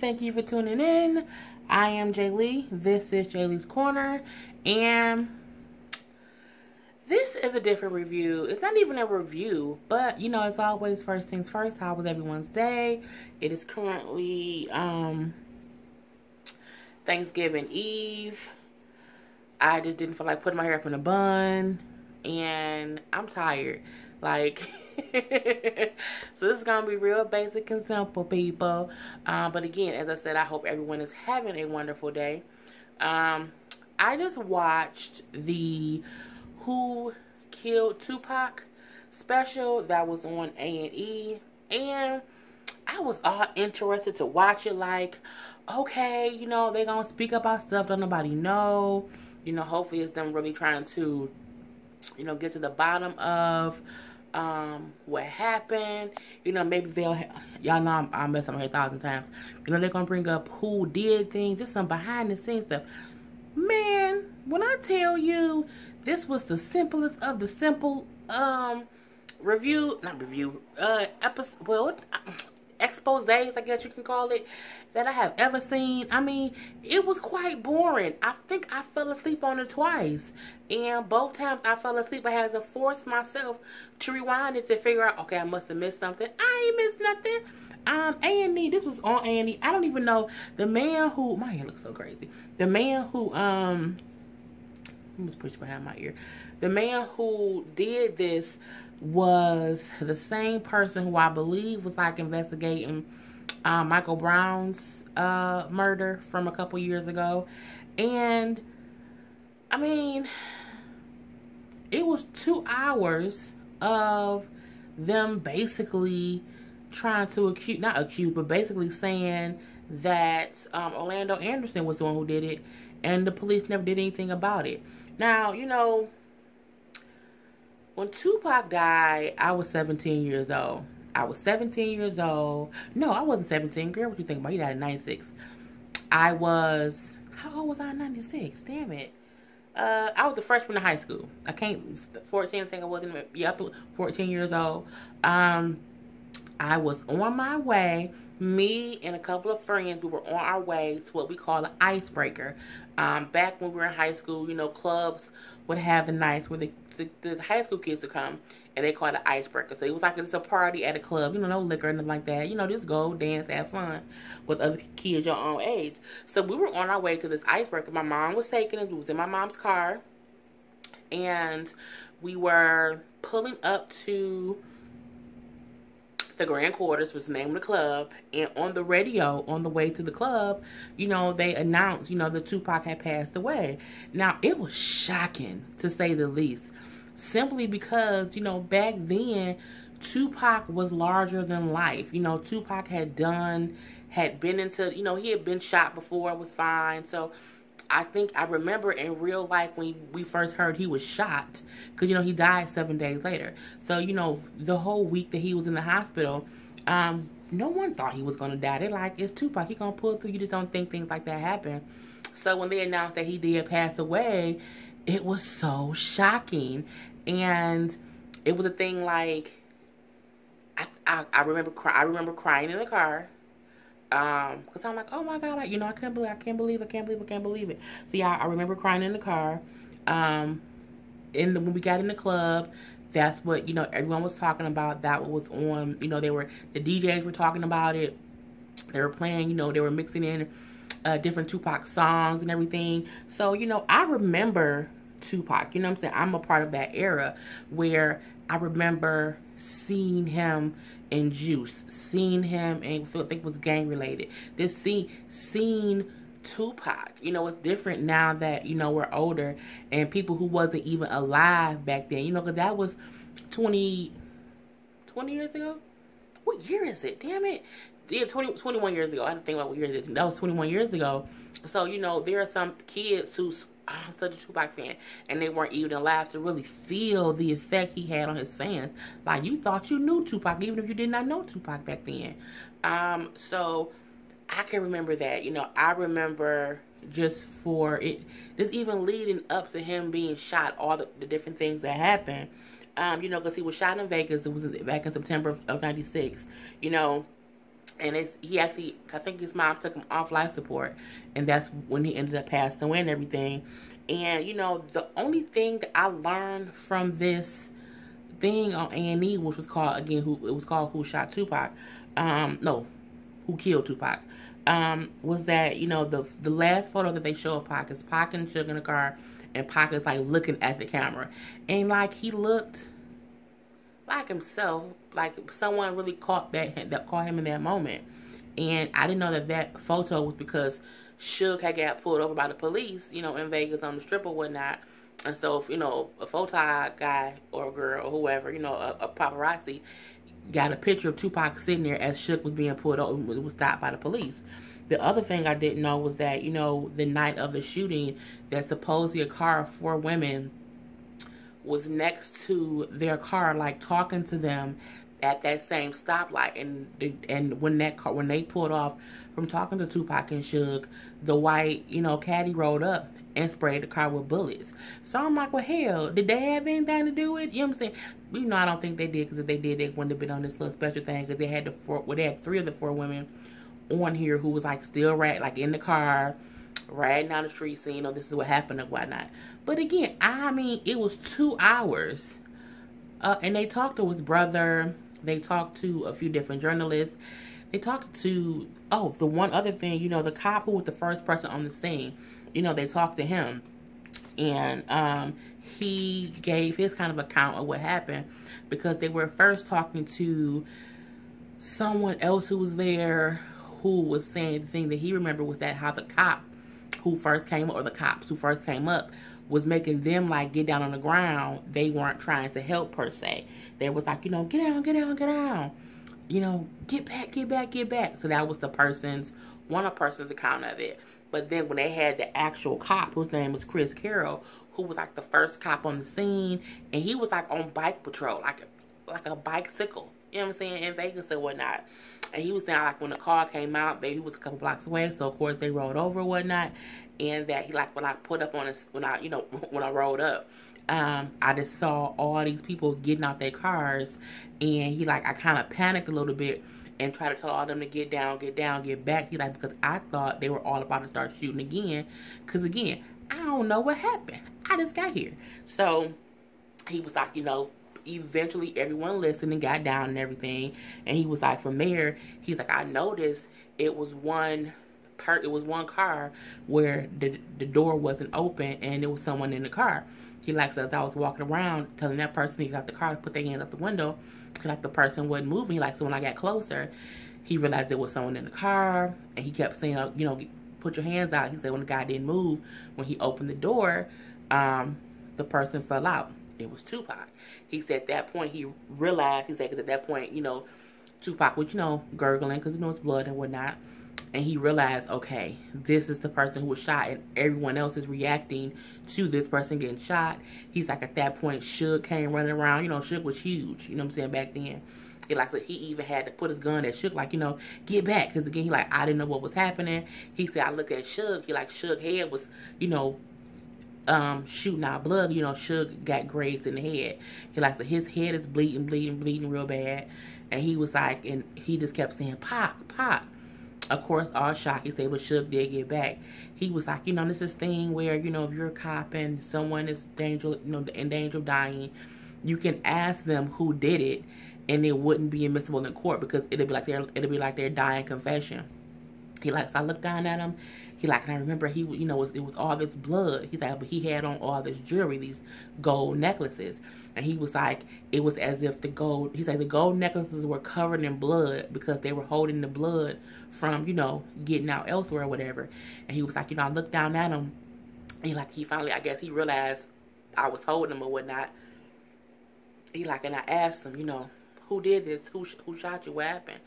Thank you for tuning in. I am Jay Lee. This is Jay Lee's Corner. And this is a different review. It's not even a review, but you know, it's always first things first. How was everyone's day? It is currently Thanksgiving Eve. I just didn't feel like putting my hair up in a bun, and I'm tired. Like, so this is gonna be real basic and simple, people. But again, as I said, I hope everyone is having a wonderful day. I just watched the Who Killed Tupac special that was on A&E, and I was all interested to watch it. Like, okay, you know, they're gonna speak about stuff that nobody know. You know, hopefully it's them really trying to, you know, get to the bottom of what happened. You know, maybe they'll y'all know I mess up my head 1,000 times. You know, they're gonna bring up who did things, just some behind the scenes stuff. Man, when I tell you this was the simplest of the simple exposés, I guess you can call it, that I have ever seen. I mean, it was quite boring. I think I fell asleep on it twice, and both times I fell asleep, I had to force myself to rewind it to figure out, okay, I must have missed something. I ain't missed nothing. A&E, this was on A&E. I don't even know the man who, my hair looks so crazy. The man who, let me just push behind my ear. The man who did this was the same person who I believe was like investigating Michael Brown's murder from a couple years ago. And I mean, it was 2 hours of them basically trying to but basically saying that Orlando Anderson was the one who did it, and the police never did anything about it. Now, you know, when Tupac died, I was 17 years old. I was 17 years old. No, I wasn't 17. Girl, what you think about? He died in 96. I was, how old was I in 96? Damn it. I was a freshman in high school. 14, I think I was in, yeah, 14 years old. I was on my way. Me and a couple of friends, we were on our way to what we call an icebreaker. Back when we were in high school, you know, clubs would have the nights where the high school kids would come, and they called it an icebreaker. So it was like it's a party at a club, you know, no liquor or nothing like that. You know, just go, dance, have fun with other kids your own age. So we were on our way to this icebreaker. My mom was taking us. We was in my mom's car, and we were pulling up to the Grand Quarters, was the name of the club, and on the radio on the way to the club, you know, they announced, you know, that Tupac had passed away. Now, it was shocking, to say the least, simply because, you know, back then, Tupac was larger than life. You know, Tupac had been into, you know, he had been shot before and was fine. So I think I remember in real life when we first heard he was shot, because, you know, he died 7 days later. So, you know, the whole week that he was in the hospital, no one thought he was going to die. They're like, it's Tupac, he going to pull through. You just don't think things like that happen. So when they announced that he did pass away, it was so shocking. And it was a thing like, I remember crying in the car. Cause I'm like, oh my God, like, you know, I can't believe it. So yeah, I remember crying in the car. When we got in the club, that's what, you know, everyone was talking about. That was on, you know, the DJs were talking about it. They were playing, you know, they were mixing in different Tupac songs and everything. So, you know, I remember Tupac, you know what I'm saying? I'm a part of that era where I remember seeing him in Juice, seeing him, and I think it was gang related. This seeing Tupac, you know, it's different now that, you know, we're older, and people who wasn't even alive back then, you know, because that was 20 years ago? What year is it? Damn it. Yeah, 21 years ago. I didn't think about what year it is. That was 21 years ago. So, you know, there are some kids who's, I'm such a Tupac fan, and they weren't even alive to really feel the effect he had on his fans. Like, you thought you knew Tupac, even if you did not know Tupac back then. So I can remember that. You know, I remember just even leading up to him being shot, all the different things that happened. You know, because he was shot in Vegas. It was back in September of '96. You know, And he actually, I think his mom took him off life support, and that's when he ended up passing away and everything. And you know, the only thing that I learned from this thing on A&E, which was called again, Who Shot Tupac? No, Who Killed Tupac? Was that, you know, the last photo that they show of Pac is Pac and Suge in the car, and Pac is like looking at the camera, and like he looked like himself, like someone really caught him in that moment. And I didn't know that photo was because Suge had got pulled over by the police, you know, in Vegas on the strip or whatnot. And so, if, you know, a photo guy or girl or whoever, you know, a paparazzi got a picture of Tupac sitting there as Suge was being pulled over, was stopped by the police. The other thing I didn't know was that, you know, the night of the shooting, that supposedly a car of 4 women was next to their car, like talking to them at that same stoplight. And when they pulled off from talking to Tupac and Suge, the white, you know, caddy rolled up and sprayed the car with bullets. So I'm like, well, hell, did they have anything to do with it? You know what I'm saying? You know, I don't think they did, because if they did, they wouldn't have been on this little special thing, because they had 3 of the 4 women on here who was like still like in the car, riding down the street, saying, you know, this is what happened and whatnot. But again, I mean, it was 2 hours. And they talked to his brother. They talked to a few different journalists. They talked to, the one other thing, you know, the cop who was the first person on the scene, you know, they talked to him. And he gave his kind of account of what happened, because they were first talking to someone else who was there, who was saying the thing that he remembered was that how the cop who first came up, or the cops who first came up, was making them like get down on the ground. They weren't trying to help per se. They was like, you know, get down, get down, get down. You know, get back, get back, get back. So that was one of the person's account of it. But then when they had the actual cop, whose name was Chris Carroll, who was like the first cop on the scene, and he was like on bike patrol, like a bicycle, you know what I'm saying, in Vegas and whatnot. And he was saying, like, when the car came out, he was a couple blocks away, so of course they rolled over and whatnot. And that he, like, when I put up on this, when I rolled up, I just saw all these people getting out their cars, and he, like, I kind of panicked a little bit and tried to tell all them to get down, get back. He like, because I thought they were all about to start shooting again, because again, I don't know what happened. I just got here. So he was like, you know, eventually everyone listened and got down and everything. And he was like, from there, he's like, I noticed it was one car where the door wasn't open, and there was someone in the car. He like, so as I was walking around telling that person he got the car to put their hands out the window, like the person wasn't moving. He like, so when I got closer, he realized there was someone in the car, and he kept saying, you know, put your hands out. He said when the guy didn't move, when he opened the door, the person fell out. It was Tupac. He said at that point he realized, he said, because at that point, you know, Tupac was, you know, gurgling because, you know, it's blood and whatnot. And he realized, okay, this is the person who was shot, and everyone else is reacting to this person getting shot. He's like, at that point, Suge came running around. You know, Suge was huge, you know what I'm saying, back then. He like, so he even had to put his gun at Suge, like, you know, get back. Because again, he like, I didn't know what was happening. He said, I looked at Suge. He like, Suge's head was, you know, shooting out blood. You know, Suge got grazed in the head. He like, so his head is bleeding real bad. And he was like, and he just kept saying, Pop, Pop. Of course, all shocked. He said, but Suge did get back. He was like, you know, this is thing where, you know, if you're a cop and someone is in danger of dying, you can ask them who did it, and it wouldn't be admissible in court, because it'd be like their dying confession. He like, so I looked down at him. He like, and I remember he, you know, it was all this blood. He's like, but he had on all this jewelry, these gold necklaces. And he was like, it was as if the gold necklaces were covered in blood, because they were holding the blood from, you know, getting out elsewhere or whatever. And he was like, you know, I looked down at him. And he finally, I guess he realized I was holding him or whatnot. He like, and I asked him, you know, who did this? Who shot you? What happened?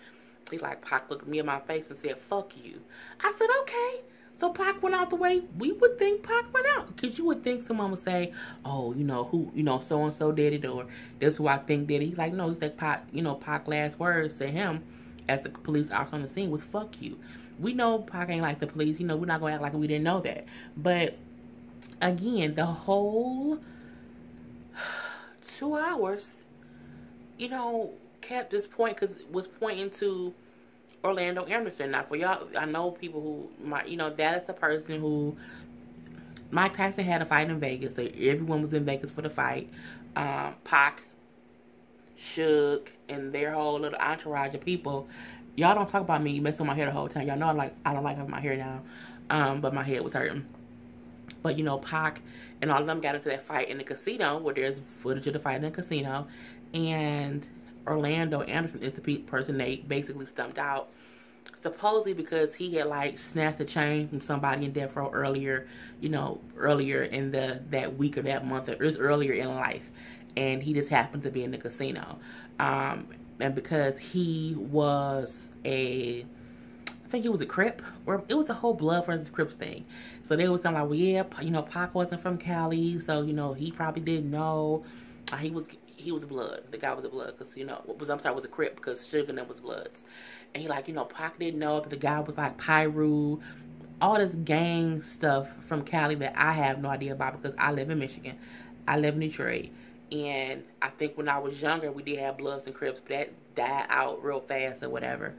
He's like, Pac looked at me in my face and said, fuck you. I said, okay. So Pac went out the way we would think Pac went out. Because you would think someone would say, oh, you know, who, you know, so-and-so did it, or this who I think did it. He's like, no, he said Pac, you know, Pac's last words to him as the police officer on the scene was, fuck you. We know Pac ain't like the police. You know, we're not going to act like we didn't know that. But, again, the whole 2 hours, you know, kept this point, because it was pointing to Orlando Anderson. Now, for y'all, I know people who might, that is the person who Mike Tyson had a fight in Vegas. So everyone was in Vegas for the fight. Pac, Suge, and their whole little entourage of people. Y'all don't talk about me messing with my hair the whole time. Y'all know I don't like having my hair down. But my head was hurting. But Pac and all of them got into that fight in the casino, where there's footage of the fight in the casino, and Orlando Anderson is the person they basically stumped out, supposedly because he had snatched a chain from somebody in death row earlier in that week or that month, or earlier in life, and he just happened to be in the casino, and because he was I think he was a Crip, or it was a whole Blood versus Crips thing. So they was saying well, yeah, Pac wasn't from Cali, so he probably didn't know. He was Blood. The guy was a Blood because was a Crip because Suge and them was Bloods, and he Pac didn't know that the guy was Pyru, all this gang stuff from Cali that I have no idea about because I live in Michigan, I live in Detroit, and I think when I was younger we did have Bloods and Crips, but that died out real fast or whatever.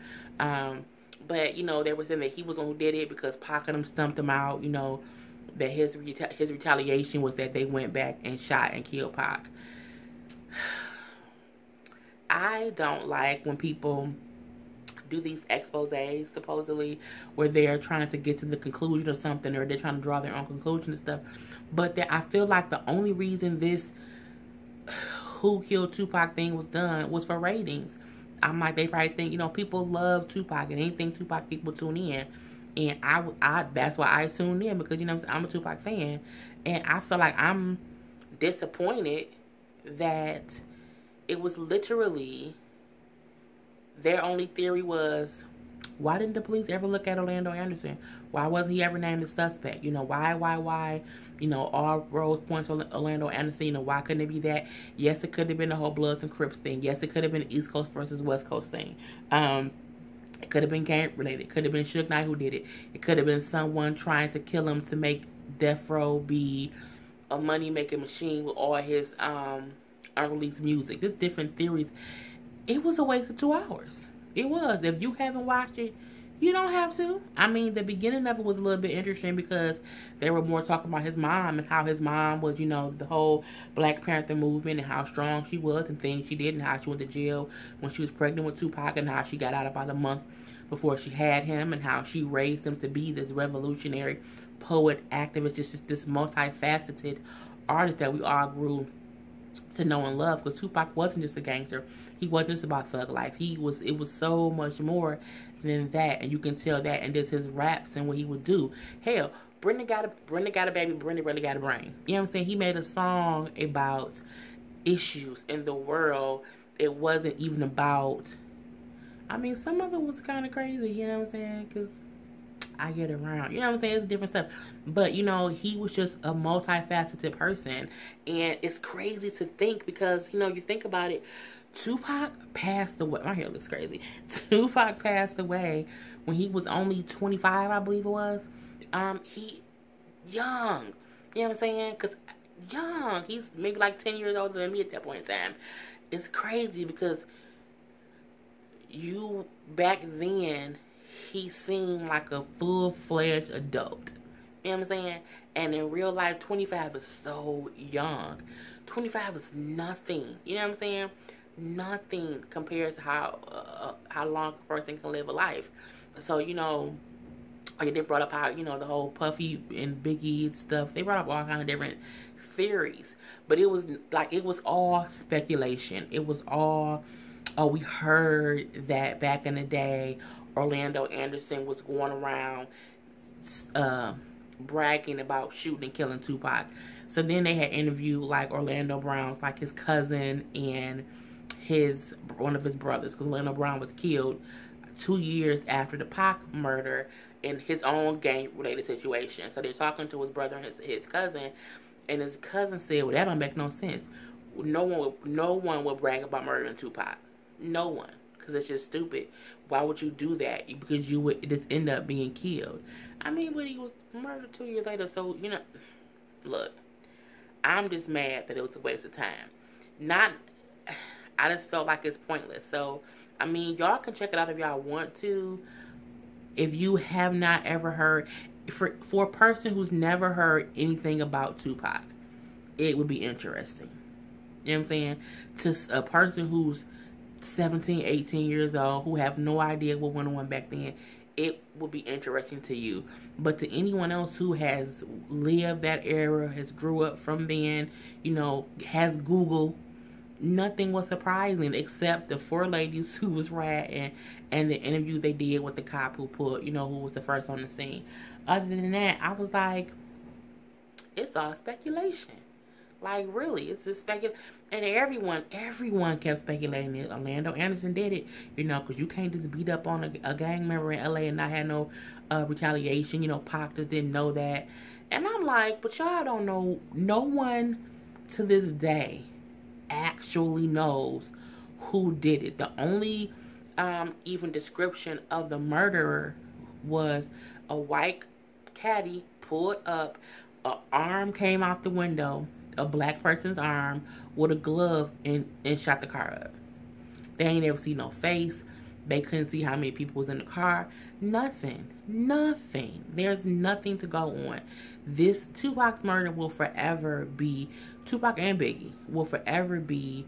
But, they were saying that he was the one who did it because Pac and them stumped him out, that his retaliation was that they went back and shot and killed Pac. I don't like when people do these exposés, supposedly, where they're trying to get to the conclusion of something, or they're trying to draw their own conclusion and stuff. But I feel like the only reason this Who Killed Tupac thing was done was for ratings. I'm they probably think, people love Tupac, and anything Tupac people tune in. And I that's why I tuned in, because, I'm a Tupac fan. And I feel like I'm disappointed that it was literally, their only theory was, why didn't the police ever look at Orlando Anderson? Why wasn't he ever named a suspect? Why? All roads point to Orlando Anderson. Why couldn't it be that? Yes, it could have been the whole Bloods and Crips thing. Yes, it could have been an East Coast versus West Coast thing. It could have been gang related. It could have been Suge Knight who did it. It could have been someone trying to kill him to make Death Row be a money-making machine with all his unreleased music. There's different theories. It was a waste of 2 hours. It was. If you haven't watched it, you don't have to. I mean, the beginning of it was a little bit interesting because they were more talking about his mom and how his mom was, the whole Black Panther movement and how strong she was and things she did and how she went to jail when she was pregnant with Tupac and how she got out about a month before she had him and how she raised him to be this revolutionary poet, activist, just this multifaceted artist that we all grew to know and love, because Tupac wasn't just a gangster. He wasn't just about thug life. It was so much more than that, and you can tell that in just his raps and what he would do. Hell, Brenda got a baby, Brenda really got a brain. You know what I'm saying? He made a song about issues in the world. It wasn't even about, I mean, some of it was kind of crazy, you know what I'm saying? Because I get around. You know what I'm saying? It's different stuff. But, he was just a multifaceted person. And it's crazy to think because, you think about it. Tupac passed away. My hair looks crazy. Tupac passed away when he was only 25, I believe it was. He young. You know what I'm saying? Because young. He's maybe 10 years older than me at that point in time. It's crazy because back then, he seemed like a full-fledged adult. You know what I'm saying? And in real life, 25 is so young. 25 is nothing. You know what I'm saying? Nothing compared to how long a person can live a life. So, they brought up how, the whole Puffy and Biggie stuff. They brought up all kind of different theories. But it was all speculation. It was all, we heard that back in the day, Orlando Anderson was going around bragging about shooting and killing Tupac. So then they had interviewed Orlando Brown's his cousin and one of his brothers, because Orlando Brown was killed 2 years after the Pac murder in his own gang related situation. So they're talking to his brother and his cousin, and his cousin said, well, that don't make no sense. No one will brag about murdering Tupac. No one. Because it's just stupid. Why would you do that? Because you would just end up being killed. I mean, but he was murdered 2 years later. So, look, I'm just mad that it was a waste of time. I just felt like it's pointless. So, I mean, y'all can check it out if y'all want to. If you have not ever heard, for a person who's never heard anything about Tupac, it would be interesting. You know what I'm saying? To a person who's 17, 18 years old, who have no idea what went on back then, it will be interesting to you. But to anyone else who has lived that era, has grew up from then, you know, has Google, nothing was surprising except the four ladies who was ratting and the interview they did with the cop who pulled, you know, who was the first on the scene. Other than that, I was like, it's all speculation. Like, really, it's just speculation. And everyone kept speculating that Orlando Anderson did it, you know, because you can't just beat up on a gang member in LA and not have no retaliation. You know, Pac just didn't know that. And I'm like, but y'all don't know. No one to this day actually knows who did it. The only even description of the murderer was a white caddy pulled up, an arm came out the window, a black person's arm with a glove, and shot the car up. They ain't ever see no face. They couldn't see how many people was in the car. Nothing. There's nothing to go on. This Tupac's murder will forever be, Tupac and Biggie will forever be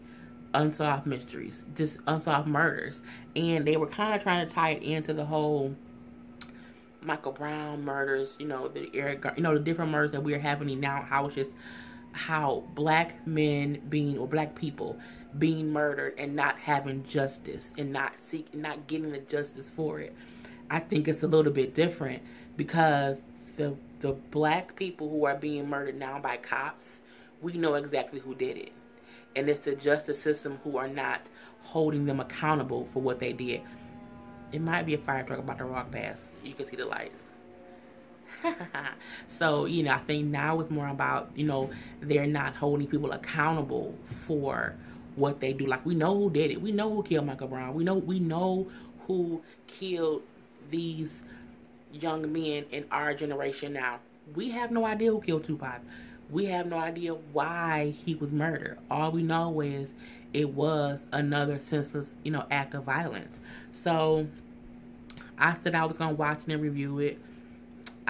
unsolved mysteries, just unsolved murders. And they were kind of trying to tie it into the whole Michael Brown murders, you know, the different murders that we're having now, how it's just how black men being, or black people being murdered and not having justice and not getting the justice for it. I think it's a little bit different because the black people who are being murdered now by cops, we know exactly who did it. And it's the justice system who are not holding them accountable for what they did. It might be a fire truck about to walk past. You can see the lights. So, you know, I think now it's more about, you know, they're not holding people accountable for what they do. Like, we know who did it. We know who killed Michael Brown. We know who killed these young men in our generation now. We have no idea who killed Tupac. We have no idea why he was murdered. All we know is it was another senseless, you know, act of violence. So I said I was going to watch and review it.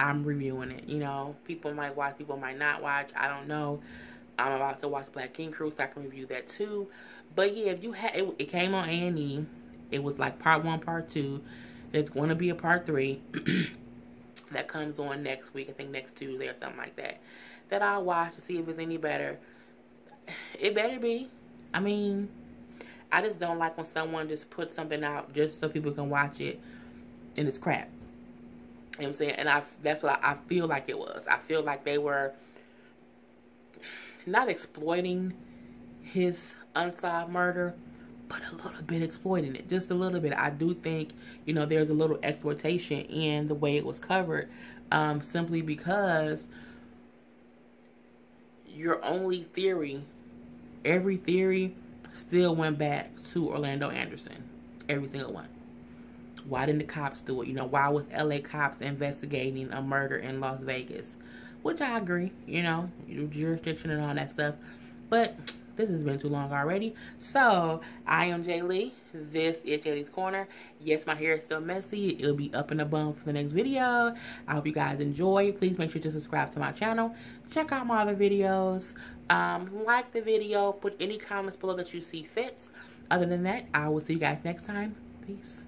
I'm reviewing it, you know. People might watch, people might not watch. I don't know. I'm about to watch Black King Crew, so I can review that too. But yeah, if you had, it came on A&E. It was like part 1, part 2. There's going to be a part 3 that comes on next week. I think next Tuesday or something like that. That I'll watch to see if it's any better. It better be. I mean, I just don't like when someone just puts something out just so people can watch it and it's crap. You know what I'm saying? And that's what I feel like it was. I feel like they were not exploiting his unsolved murder, but a little bit exploiting it. Just a little bit. I do think, you know, there's a little exploitation in the way it was covered, simply because your only theory, every theory still went back to Orlando Anderson. Every single one. Why didn't the cops do it? You know, why was LA cops investigating a murder in Las Vegas? Which I agree, you know, jurisdiction and all that stuff. But this has been too long already. So, I am Jay Lee. This is Jay Lee's Corner. Yes, my hair is still messy. It'll be up in a bun for the next video. I hope you guys enjoy. Please make sure to subscribe to my channel. Check out my other videos. Like the video. Put any comments below that you see fit. Other than that, I will see you guys next time. Peace.